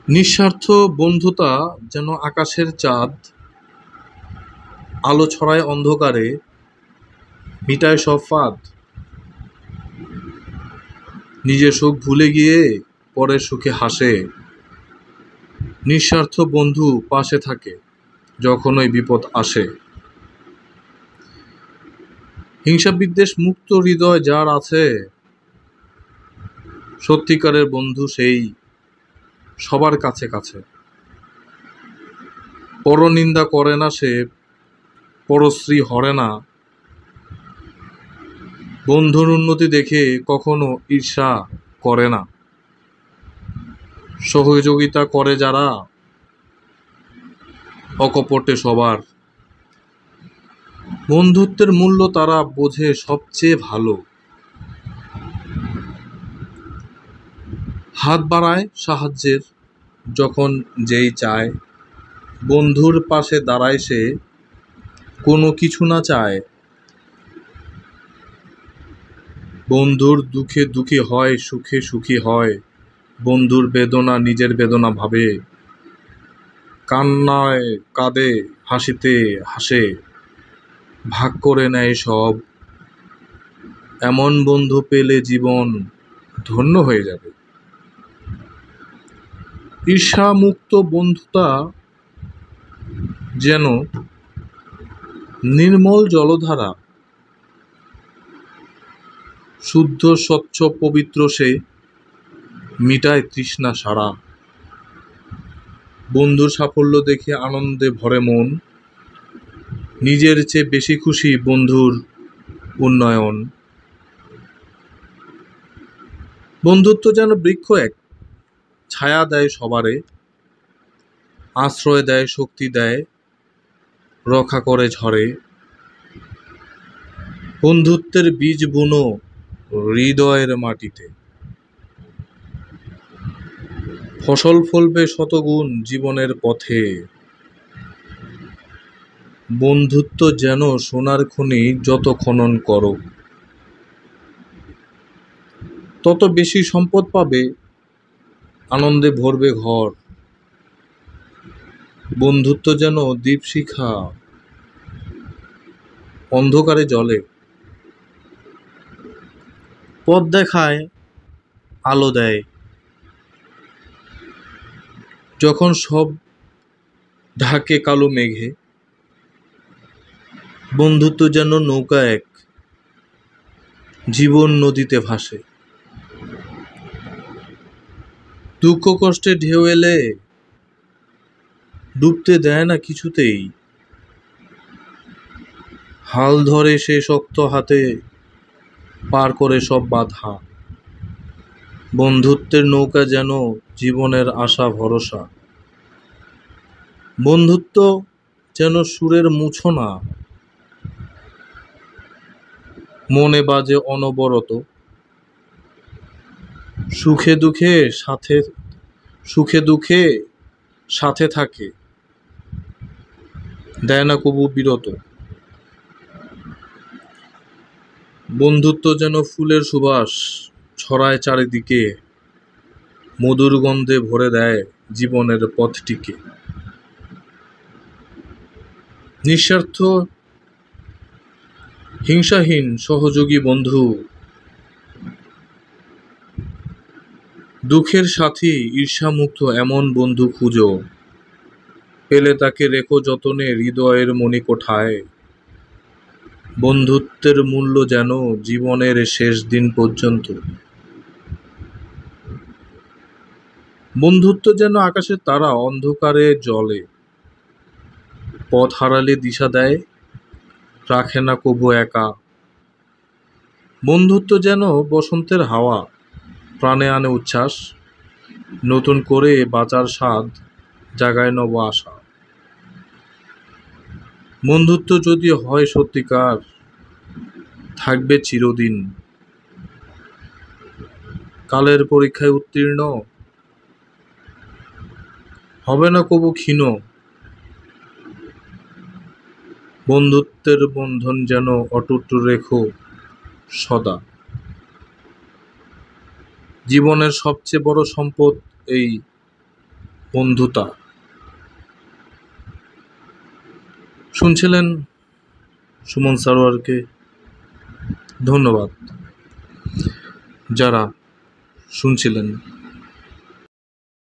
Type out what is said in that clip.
নিঃস্বার্থ বন্ধুতা যেন আকাশের চাঁদ, আলো ছড়ায় অন্ধকারে, মিটায় সব ফাঁদ। নিজের সুখ ভুলে গিয়ে পরের সুখে হাসে। নিঃস্বার্থ বন্ধু পাশে থাকে যখনই বিপদ আসে। হিংসা বিদ্বেষ মুক্ত হৃদয় যার আছে, সত্যিকারের বন্ধু সেই সবার কাছে কাছে। পরনিন্দা করে না সে, পরশ্রী হরে না। বন্ধুর উন্নতি দেখে কখনো ঈর্ষা করে না। সহযোগিতা করে যারা, অকপটে সবার। বন্ধুত্বের মূল্য তারা বোঝে সবচেয়ে ভালো। হাত বাড়ায় সাহায্যের যখন যেই চায়, বন্ধুর পাশে দাঁড়ায় সে, কোনো কিছু না চায়। বন্ধুর দুঃখে দুঃখী হয়, সুখে সুখী হয়। বন্ধুর বেদনা নিজের বেদনা ভাবে, কান্নায় কাঁদে, হাসিতে হাসে, ভাগ করে নেয় সব। এমন বন্ধু পেলে জীবন ধন্য হয়ে যাবে। ঈর্ষামুক্ত বন্ধুতা যেন নির্মল জলধারা, শুদ্ধ স্বচ্ছ পবিত্র সে, মিটায় তৃষ্ণা সারা। বন্ধুর সাফল্য দেখে আনন্দে ভরে মন, নিজের চেয়ে বেশি খুশি বন্ধুর উন্নয়ন। বন্ধুত্ব যেন বৃক্ষ এক, ছায়া দেয় সবারে, আশ্রয় দেয়, শক্তি দেয়, রক্ষা করে ঝড়ে। বন্ধুত্বের বীজ বুনো হৃদয়ের মাটিতে, ফসল ফলবে শতগুণ জীবনের পথে। বন্ধুত্ব যেন সোনার খনি, যত খনন করো তত বেশি সম্পদ পাবে, আনন্দে ভরবে ঘর। বন্ধুত্ব যেন দীপশিখা, অন্ধকারে জ্বলে, পথ দেখায়, আলো দেয়। যখন সব ঢাকে কালো মেঘে, বন্ধুত্ব যেন নৌকা এক, জীবন নদীতে ভাসে। দুঃখ কষ্টে ঢেউ এলে ডুবতে দেয় না কিছুতেই, হাল ধরে সে শক্ত হাতে, পার করে সব বাধা। বন্ধুত্বের নৌকা যেন জীবনের আশা ভরসা। বন্ধুত্ব যেন সুরের মূর্ছনা, মনে বাজে অনবরত। সুখে দুঃখে সাথে, সুখে দুঃখে সাথে থাকে, দেয় না কবু বিরত। বন্ধুত্ব যেন ফুলের সুবাস, ছড়ায় চারিদিকে, মধুর গন্ধে ভরে দেয় জীবনের পথটিকে। নিঃস্বার্থ হিংসাহীন সহযোগী বন্ধু, দুঃখের সাথী ঈর্ষামুক্ত এমন বন্ধু খুঁজো। পেলে তাকে রেখো যতনে হৃদয়ের মণিকোঠায়। বন্ধুত্বের মূল্য যেন জীবনের শেষ দিন পর্যন্ত। বন্ধুত্ব যেন আকাশের তারা, অন্ধকারে জ্বলে, পথ হারালে দিশা দেয়, রাখে না কবু একা। বন্ধুত্ব যেন বসন্তের হাওয়া, প্রাণে আনে উচ্ছ্বাস, নতুন করে বাঁচার স্বাদ, জাগায় নব আশা। বন্ধুত্ব যদি হয় সত্যিকার, থাকবে চিরদিন, কালের পরীক্ষায় উত্তীর্ণ, হবে না কবু ক্ষীণ। বন্ধুত্বের বন্ধন যেন অটুট রেখো সদা। জীবনের সবচেয়ে বড় সম্পদ এই বন্ধুতা। শুনছিলেন সুমন সারোয়ারকে। ধন্যবাদ যারা শুনছিলেন।